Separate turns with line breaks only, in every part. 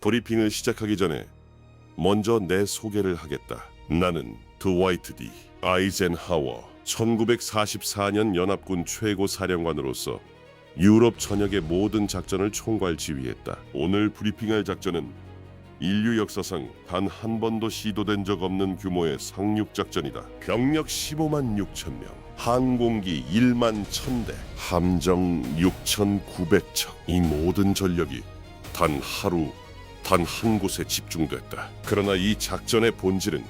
브리핑을 시작하기 전에 먼저 내 소개를 하겠다. 나는 드와이트 D. 아이젠하워. 1944년 연합군 최고 사령관으로서 유럽 전역의 모든 작전을 총괄 지휘했다. 오늘 브리핑할 작전은 인류 역사상 단 한 번도 시도된 적 없는 규모의 상륙 작전이다. 병력 15만 6천 명, 항공기 1만 1,000대, 함정 6,900척. 이 모든 전력이 단 하루, 단 한 곳에 집중됐다. 그러나 이 작전의 본질은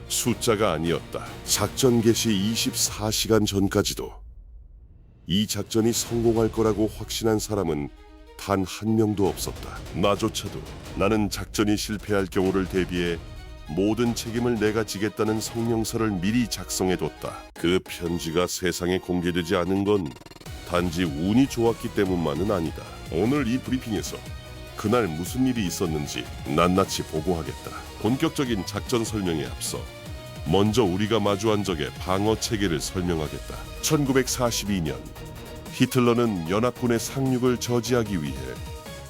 숫자가 아니었다. 작전 개시 24시간 전까지도 이 작전이 성공할 거라고 확신한 사람은 단 한 명도 없었다. 나조차도. 나는 작전이 실패할 경우를 대비해 모든 책임을 내가 지겠다는 성명서를 미리 작성해뒀다. 그 편지가 세상에 공개되지 않은 건 단지 운이 좋았기 때문만은 아니다. 오늘 이 브리핑에서 그날 무슨 일이 있었는지 낱낱이 보고하겠다. 본격적인 작전 설명에 앞서 먼저 우리가 마주한 적의 방어 체계를 설명하겠다. 1942년 히틀러는 연합군의 상륙을 저지하기 위해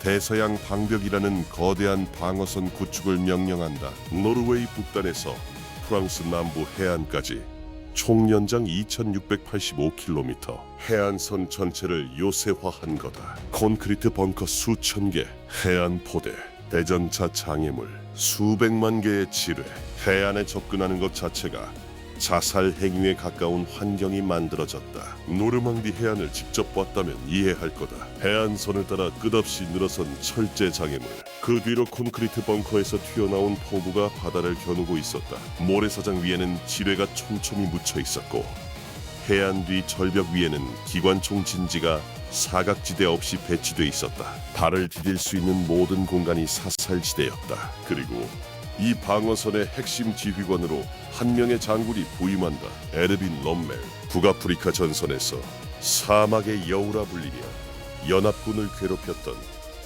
대서양 방벽이라는 거대한 방어선 구축을 명령한다. 노르웨이 북단에서 프랑스 남부 해안까지 총 연장 2685km, 해안선 전체를 요새화한 거다. 콘크리트 벙커 수천 개, 해안 포대, 대전차 장애물, 수백만 개의 지뢰, 해안에 접근하는 것 자체가 자살 행위에 가까운 환경이 만들어졌다. 노르망디 해안을 직접 봤다면 이해할 거다. 해안선을 따라 끝없이 늘어선 철제 장애물, 그 뒤로 콘크리트 벙커에서 튀어나온 포구가 바다를 겨누고 있었다. 모래사장 위에는 지뢰가 촘촘히 묻혀 있었고 해안 뒤 절벽 위에는 기관총 진지가 사각지대 없이 배치돼 있었다. 발을 디딜 수 있는 모든 공간이 사살지대였다. 그리고 이 방어선의 핵심 지휘관으로 한 명의 장군이 부임한다. 에르빈 롬멜. 북아프리카 전선에서 사막의 여우라 불리며 연합군을 괴롭혔던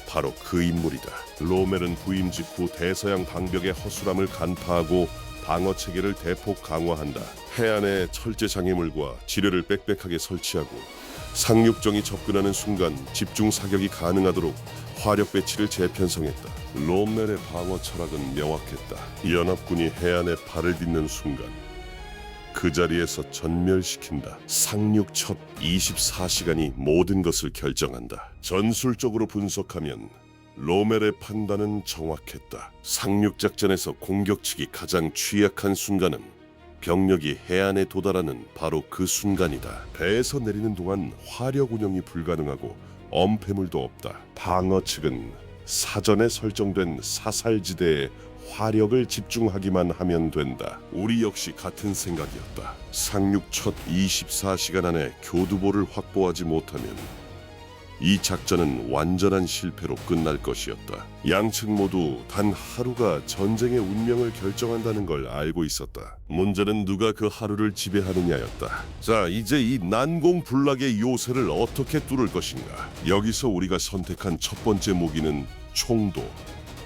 바로 그 인물이다. 롬멜은 부임 직후 대서양 방벽의 허술함을 간파하고 방어 체계를 대폭 강화한다. 해안에 철제 장애물과 지뢰를 빽빽하게 설치하고 상륙정이 접근하는 순간 집중 사격이 가능하도록 화력 배치를 재편성했다. 롬멜의 방어 철학은 명확했다. 연합군이 해안에 발을 딛는 순간 그 자리에서 전멸시킨다. 상륙 첫 24시간이 모든 것을 결정한다. 전술적으로 분석하면 롬멜의 판단은 정확했다. 상륙작전에서 공격측이 가장 취약한 순간은 병력이 해안에 도달하는 바로 그 순간이다. 배에서 내리는 동안 화력 운영이 불가능하고 엄폐물도 없다. 방어 측은 사전에 설정된 사살지대에 화력을 집중하기만 하면 된다. 우리 역시 같은 생각이었다. 상륙 첫 24시간 안에 교두보를 확보하지 못하면 이 작전은 완전한 실패로 끝날 것이었다. 양측 모두 단 하루가 전쟁의 운명을 결정한다는 걸 알고 있었다. 문제는 누가 그 하루를 지배하느냐였다. 자, 이제 이 난공불락의 요새를 어떻게 뚫을 것인가. 여기서 우리가 선택한 첫 번째 무기는 총도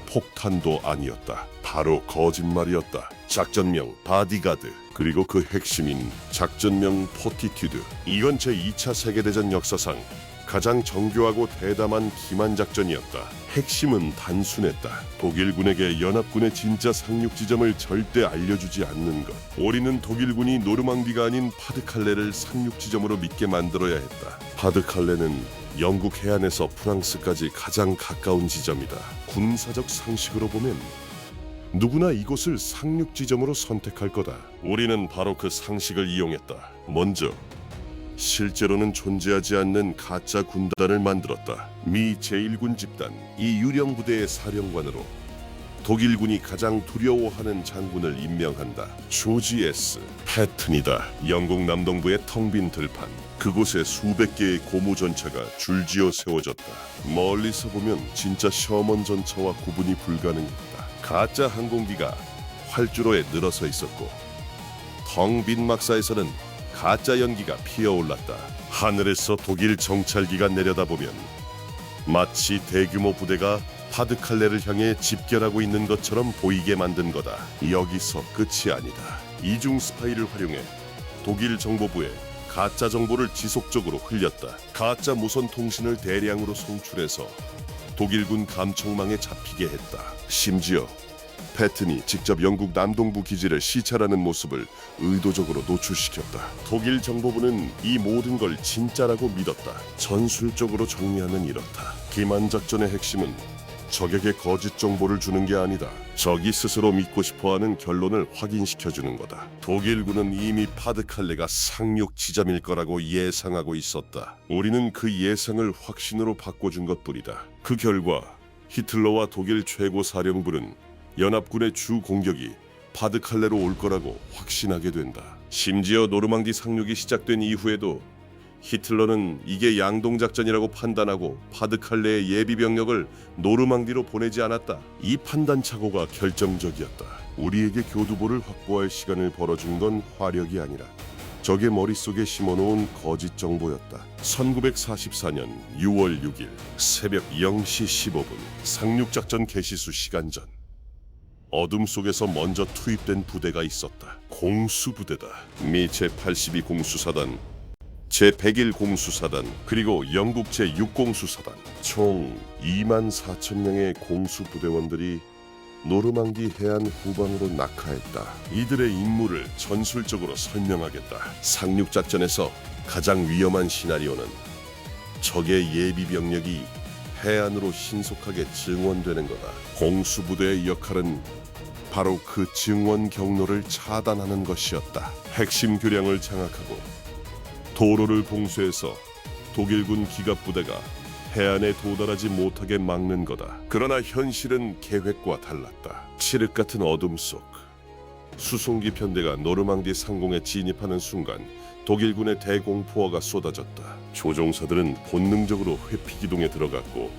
폭탄도 아니었다. 바로 거짓말이었다. 작전명 바디가드, 그리고 그 핵심인 작전명 포티튜드. 이건 제2차 세계대전 역사상 가장 정교하고 대담한 기만 작전이었다. 핵심은 단순했다. 독일군에게 연합군의 진짜 상륙 지점을 절대 알려주지 않는 것. 우리는 독일군이 노르망디가 아닌 파드칼레를 상륙 지점으로 믿게 만들어야 했다. 파드칼레는 영국 해안에서 프랑스까지 가장 가까운 지점이다. 군사적 상식으로 보면 누구나 이곳을 상륙 지점으로 선택할 거다. 우리는 바로 그 상식을 이용했다. 먼저 실제로는 존재하지 않는 가짜 군단을 만들었다. 미 제1군 집단 이 유령 부대의 사령관으로 독일군이 가장 두려워하는 장군을 임명한다. 조지 S. 패튼이다. 영국 남동부의 텅 빈 들판, 그곳에 수백 개의 고무전차가 줄지어 세워졌다. 멀리서 보면 진짜 셔먼 전차와 구분이 불가능했다. 가짜 항공기가 활주로에 늘어서 있었고 텅 빈 막사에서는 가짜 연기가 피어올랐다. 하늘에서 독일 정찰기가 내려다보면 마치 대규모 부대가 파드칼레를 향해 집결하고 있는 것처럼 보이게 만든 거다. 여기서 끝이 아니다. 이중 스파이를 활용해 독일 정보부에 가짜 정보를 지속적으로 흘렸다. 가짜 무선 통신을 대량으로 송출해서 독일군 감청망에 잡히게 했다. 심지어 패튼이 직접 영국 남동부 기지를 시찰하는 모습을 의도적으로 노출시켰다. 독일 정보부는 이 모든 걸 진짜라고 믿었다. 전술적으로 정리하면 이렇다. 기만 작전의 핵심은 적에게 거짓 정보를 주는 게 아니다. 적이 스스로 믿고 싶어하는 결론을 확인시켜주는 거다. 독일군은 이미 파드칼레가 상륙 지점일 거라고 예상하고 있었다. 우리는 그 예상을 확신으로 바꿔준 것뿐이다. 그 결과 히틀러와 독일 최고 사령부는 연합군의 주 공격이 파드칼레로 올 거라고 확신하게 된다. 심지어 노르망디 상륙이 시작된 이후에도 히틀러는 이게 양동작전이라고 판단하고 파드칼레의 예비 병력을 노르망디로 보내지 않았다. 이 판단 착오가 결정적이었다. 우리에게 교두보를 확보할 시간을 벌어준 건 화력이 아니라 적의 머릿속에 심어놓은 거짓 정보였다. 1944년 6월 6일 새벽 0시 15분 상륙작전 개시 수 시간 전 어둠 속에서 먼저 투입된 부대가 있었다. 공수부대다. 미 제82 공수사단, 제101 공수사단, 그리고 영국 제6 공수사단, 총 24,000명의 공수부대원들이 노르망디 해안 후방으로 낙하했다. 이들의 임무를 전술적으로 설명하겠다. 상륙작전에서 가장 위험한 시나리오는 적의 예비 병력이 해안으로 신속하게 증원되는 거다. 공수부대의 역할은 바로 그 증원 경로를 차단하는 것이었다. 핵심 교량을 장악하고 도로를 봉쇄해서 독일군 기갑부대가 해안에 도달하지 못하게 막는 거다. 그러나 현실은 계획과 달랐다. 칠흑 같은 어둠 속 수송기 편대가 노르망디 상공에 진입하는 순간 독일군의 대공포화가 쏟아졌다. 조종사들은 본능적으로 회피 기동에 들어갔고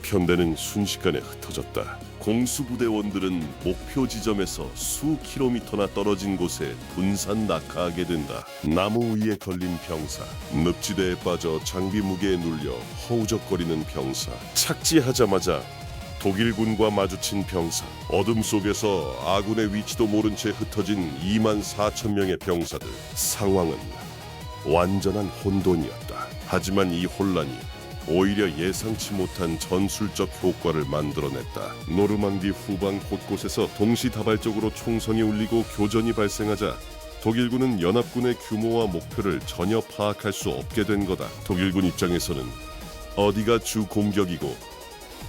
편대는 순식간에 흩어졌다. 공수부대원들은 목표 지점에서 수 킬로미터나 떨어진 곳에 분산 낙하하게 된다. 나무 위에 걸린 병사, 늪지대에 빠져 장비 무게에 눌려 허우적거리는 병사, 착지하자마자 독일군과 마주친 병사, 어둠 속에서 아군의 위치도 모른 채 흩어진 24,000명의 병사들. 상황은 완전한 혼돈이었다. 하지만 이 혼란이 오히려 예상치 못한 전술적 효과를 만들어냈다. 노르망디 후방 곳곳에서 동시다발적으로 총성이 울리고 교전이 발생하자 독일군은 연합군의 규모와 목표를 전혀 파악할 수 없게 된 거다. 독일군 입장에서는 어디가 주 공격이고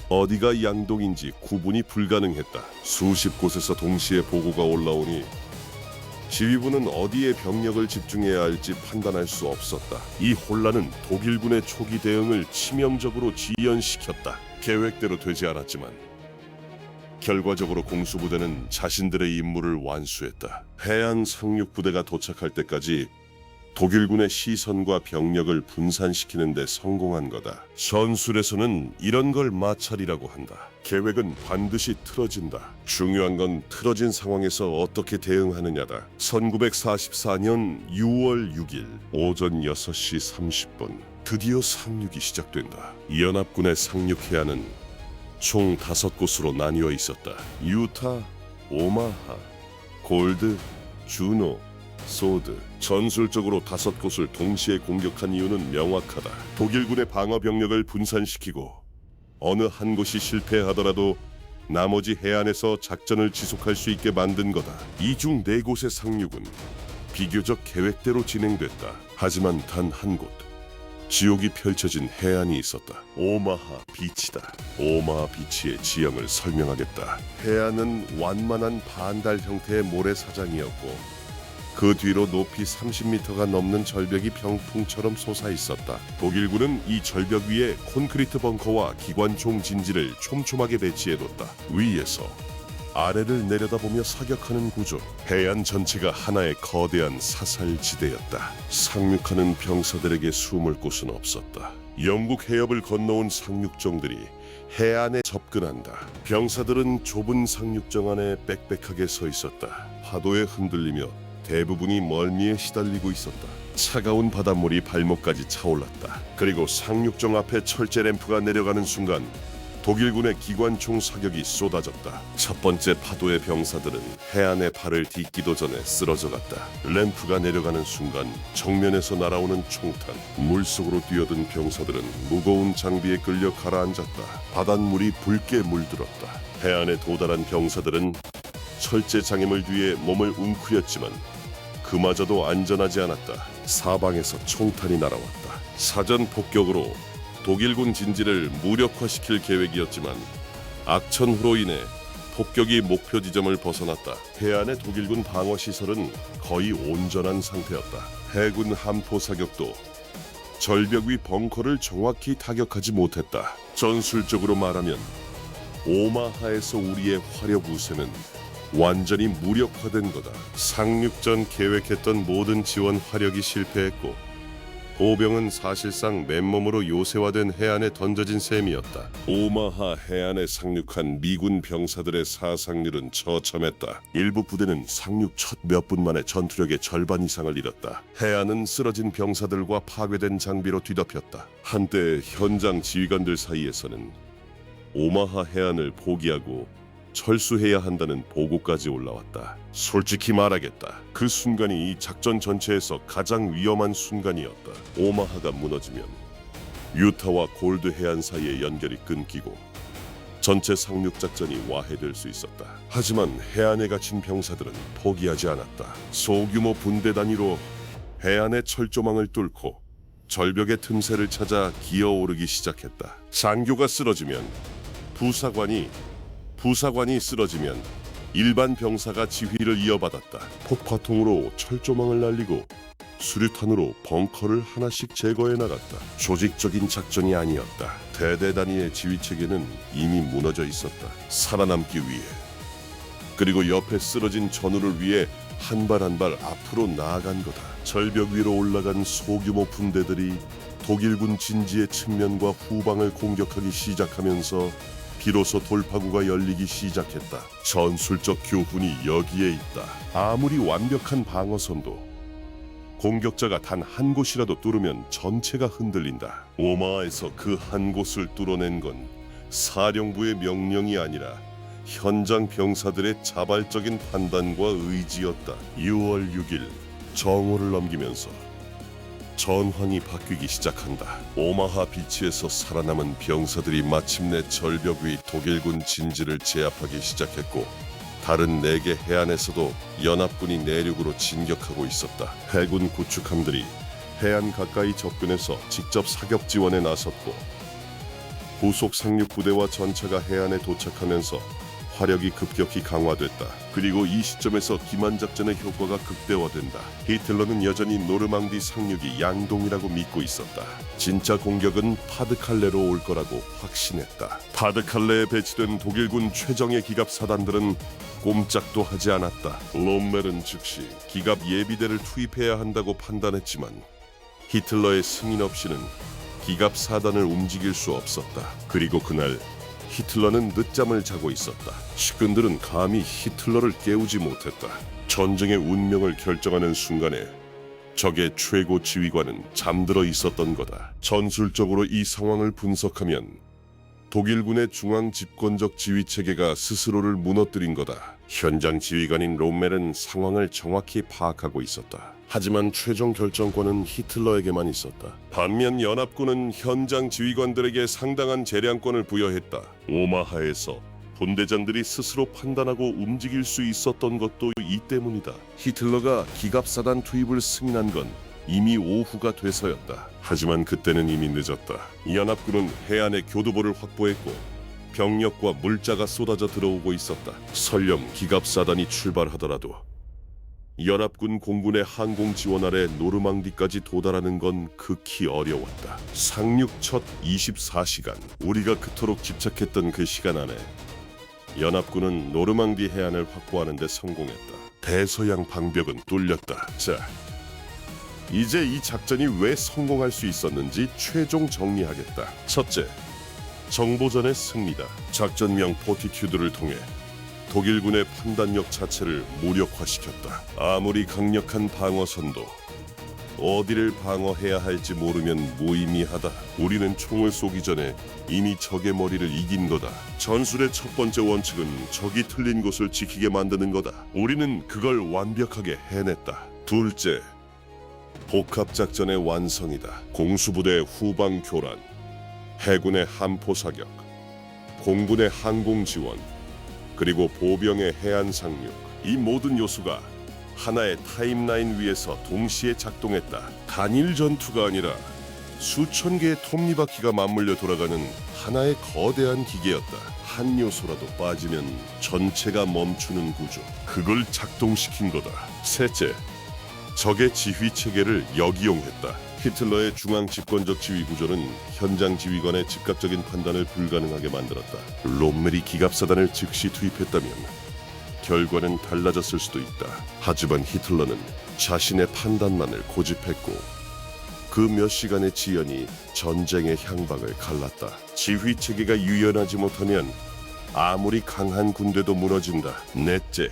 어디가 양동인지 구분이 불가능했다. 수십 곳에서 동시에 보고가 올라오니 지휘부는 어디에 병력을 집중해야 할지 판단할 수 없었다. 이 혼란은 독일군의 초기 대응을 치명적으로 지연시켰다. 계획대로 되지 않았지만 결과적으로 공수부대는 자신들의 임무를 완수했다. 해안 상륙부대가 도착할 때까지 독일군의 시선과 병력을 분산시키는 데 성공한 거다. 전술에서는 이런 걸 마찰이라고 한다. 계획은 반드시 틀어진다. 중요한 건 틀어진 상황에서 어떻게 대응하느냐다. 1944년 6월 6일 오전 6시 30분 드디어 상륙이 시작된다. 연합군의 상륙 해안은 총 5곳으로 나뉘어 있었다. 유타, 오마하, 골드, 주노, 소드. 전술적으로 5곳을 동시에 공격한 이유는 명확하다. 독일군의 방어 병력을 분산시키고 어느 한 곳이 실패하더라도 나머지 해안에서 작전을 지속할 수 있게 만든 거다. 이 중 4곳의 상륙은 비교적 계획대로 진행됐다. 하지만 단 한 곳, 지옥이 펼쳐진 해안이 있었다. 오마하 비치다. 오마하 비치의 지형을 설명하겠다. 해안은 완만한 반달 형태의 모래사장이었고 그 뒤로 높이 30m가 넘는 절벽이 병풍처럼 솟아 있었다. 독일군은 이 절벽 위에 콘크리트 벙커와 기관총 진지를 촘촘하게 배치해뒀다. 위에서 아래를 내려다보며 사격하는 구조. 해안 전체가 하나의 거대한 사살지대였다. 상륙하는 병사들에게 숨을 곳은 없었다. 영국 해협을 건너온 상륙정들이 해안에 접근한다. 병사들은 좁은 상륙정 안에 빽빽하게 서 있었다. 파도에 흔들리며 대부분이 멀미에 시달리고 있었다. 차가운 바닷물이 발목까지 차올랐다. 그리고 상륙정 앞에 철제 램프가 내려가는 순간 독일군의 기관총 사격이 쏟아졌다. 첫 번째 파도의 병사들은 해안에 발을 딛기도 전에 쓰러져갔다. 램프가 내려가는 순간 정면에서 날아오는 총탄, 물속으로 뛰어든 병사들은 무거운 장비에 끌려 가라앉았다. 바닷물이 붉게 물들었다. 해안에 도달한 병사들은 철제 장애물 뒤에 몸을 웅크렸지만 그마저도 안전하지 않았다. 사방에서 총탄이 날아왔다. 사전 폭격으로 독일군 진지를 무력화시킬 계획이었지만 악천후로 인해 폭격이 목표 지점을 벗어났다. 해안의 독일군 방어 시설은 거의 온전한 상태였다. 해군 함포 사격도 절벽 위 벙커를 정확히 타격하지 못했다. 전술적으로 말하면 오마하에서 우리의 화력 우세는 완전히 무력화된 거다. 상륙전 계획했던 모든 지원 화력이 실패했고 보병은 사실상 맨몸으로 요새화된 해안에 던져진 셈이었다. 오마하 해안에 상륙한 미군 병사들의 사상률은 처참했다. 일부 부대는 상륙 첫 몇 분 만에 전투력의 절반 이상을 잃었다. 해안은 쓰러진 병사들과 파괴된 장비로 뒤덮였다. 한때 현장 지휘관들 사이에서는 오마하 해안을 포기하고 철수해야 한다는 보고까지 올라왔다. 솔직히 말하겠다. 그 순간이 이 작전 전체에서 가장 위험한 순간이었다. 오마하가 무너지면 유타와 골드 해안 사이의 연결이 끊기고 전체 상륙 작전이 와해될 수 있었다. 하지만 해안에 갇힌 병사들은 포기하지 않았다. 소규모 분대 단위로 해안의 철조망을 뚫고 절벽의 틈새를 찾아 기어오르기 시작했다. 장교가 쓰러지면 부사관이 쓰러지면 일반 병사가 지휘를 이어받았다. 폭파통으로 철조망을 날리고 수류탄으로 벙커를 하나씩 제거해 나갔다. 조직적인 작전이 아니었다. 대대 단위의 지휘 체계는 이미 무너져 있었다. 살아남기 위해, 그리고 옆에 쓰러진 전우를 위해 한 발 한 발 앞으로 나아간 거다. 절벽 위로 올라간 소규모 분대들이 독일군 진지의 측면과 후방을 공격하기 시작하면서 비로소 돌파구가 열리기 시작했다. 전술적 교훈이 여기에 있다. 아무리 완벽한 방어선도 공격자가 단 한 곳이라도 뚫으면 전체가 흔들린다. 오마하에서 그 한 곳을 뚫어낸 건 사령부의 명령이 아니라 현장 병사들의 자발적인 판단과 의지였다. 6월 6일 정오를 넘기면서 전황이 바뀌기 시작한다. 오마하 비치에서 살아남은 병사들이 마침내 절벽 위 독일군 진지를 제압하기 시작했고 다른 4개 해안에서도 연합군이 내륙으로 진격하고 있었다. 해군 구축함들이 해안 가까이 접근해서 직접 사격 지원에 나섰고 후속 상륙 부대와 전차가 해안에 도착하면서 화력이 급격히 강화됐다. 그리고 이 시점에서 기만작전의 효과가 극대화된다. 히틀러는 여전히 노르망디 상륙이 양동이라고 믿고 있었다. 진짜 공격은 파드칼레로 올 거라고 확신했다. 파드칼레에 배치된 독일군 최정예 기갑 사단들은 꼼짝도 하지 않았다. 롬멜은 즉시 기갑 예비대를 투입해야 한다고 판단했지만 히틀러의 승인 없이는 기갑 사단을 움직일 수 없었다. 그리고 그날 히틀러는 늦잠을 자고 있었다. 측근들은 감히 히틀러를 깨우지 못했다. 전쟁의 운명을 결정하는 순간에 적의 최고 지휘관은 잠들어 있었던 거다. 전술적으로 이 상황을 분석하면 독일군의 중앙 집권적 지휘 체계가 스스로를 무너뜨린 거다. 현장 지휘관인 롬멜은 상황을 정확히 파악하고 있었다. 하지만 최종 결정권은 히틀러에게만 있었다. 반면 연합군은 현장 지휘관들에게 상당한 재량권을 부여했다. 오마하에서 본대장들이 스스로 판단하고 움직일 수 있었던 것도 이 때문이다. 히틀러가 기갑사단 투입을 승인한 건 이미 오후가 돼서였다. 하지만 그때는 이미 늦었다. 연합군은 해안에 교두보를 확보했고 병력과 물자가 쏟아져 들어오고 있었다. 설령 기갑사단이 출발하더라도 연합군 공군의 항공 지원 아래 노르망디까지 도달하는 건 극히 어려웠다. 상륙 첫 24시간, 우리가 그토록 집착했던 그 시간 안에 연합군은 노르망디 해안을 확보하는 데 성공했다. 대서양 방벽은 뚫렸다. 자, 이제 이 작전이 왜 성공할 수 있었는지 최종 정리하겠다. 첫째, 정보전의 승리다. 작전명 포티튜드를 통해 독일군의 판단력 자체를 무력화시켰다. 아무리 강력한 방어선도 어디를 방어해야 할지 모르면 무의미하다. 우리는 총을 쏘기 전에 이미 적의 머리를 이긴 거다. 전술의 첫 번째 원칙은 적이 틀린 곳을 지키게 만드는 거다. 우리는 그걸 완벽하게 해냈다. 둘째, 복합작전의 완성이다. 공수부대 후방 교란, 해군의 함포 사격, 공군의 항공 지원, 그리고 보병의 해안 상륙. 이 모든 요소가 하나의 타임라인 위에서 동시에 작동했다. 단일 전투가 아니라 수천 개의 톱니바퀴가 맞물려 돌아가는 하나의 거대한 기계였다. 한 요소라도 빠지면 전체가 멈추는 구조. 그걸 작동시킨 거다. 셋째, 적의 지휘 체계를 역이용했다. 히틀러의 중앙 집권적 지휘 구조는 현장 지휘관의 즉각적인 판단을 불가능하게 만들었다. 롬멜이 기갑사단을 즉시 투입했다면 결과는 달라졌을 수도 있다. 하지만 히틀러는 자신의 판단만을 고집했고 그 몇 시간의 지연이 전쟁의 향방을 갈랐다. 지휘 체계가 유연하지 못하면 아무리 강한 군대도 무너진다. 넷째,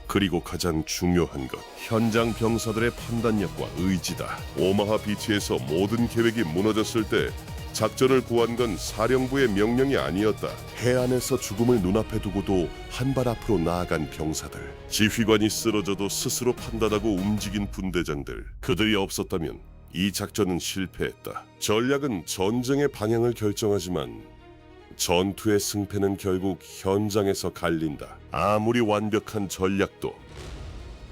그리고 가장 중요한 것, 현장 병사들의 판단력과 의지다. 오마하 비치에서 모든 계획이 무너졌을 때 작전을 구한 건 사령부의 명령이 아니었다. 해안에서 죽음을 눈앞에 두고도 한 발 앞으로 나아간 병사들, 지휘관이 쓰러져도 스스로 판단하고 움직인 분대장들, 그들이 없었다면 이 작전은 실패했다. 전략은 전쟁의 방향을 결정하지만 전투의 승패는 결국 현장에서 갈린다. 아무리 완벽한 전략도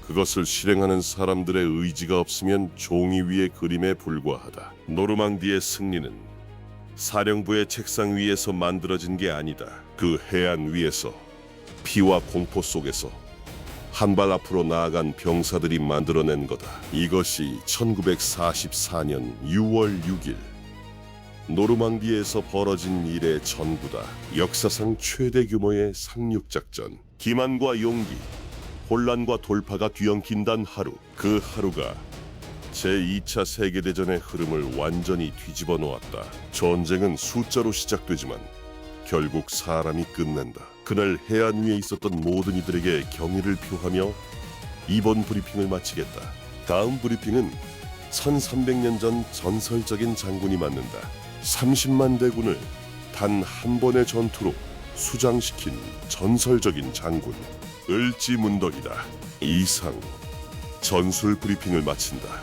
그것을 실행하는 사람들의 의지가 없으면 종이 위의 그림에 불과하다. 노르망디의 승리는 사령부의 책상 위에서 만들어진 게 아니다. 그 해안 위에서 피와 공포 속에서 한 발 앞으로 나아간 병사들이 만들어낸 거다. 이것이 1944년 6월 6일 노르망디에서 벌어진 일의 전부다. 역사상 최대 규모의 상륙작전, 기만과 용기, 혼란과 돌파가 뒤엉킨단 하루. 그 하루가 제2차 세계대전의 흐름을 완전히 뒤집어 놓았다. 전쟁은 숫자로 시작되지만 결국 사람이 끝낸다. 그날 해안 위에 있었던 모든 이들에게 경의를 표하며 이번 브리핑을 마치겠다. 다음 브리핑은 1300년 전 전설적인 장군이 맡는다. 30만 대군을 단 한 번의 전투로 수장시킨 전설적인 장군 을지문덕이다. 이상 전술 브리핑을 마친다.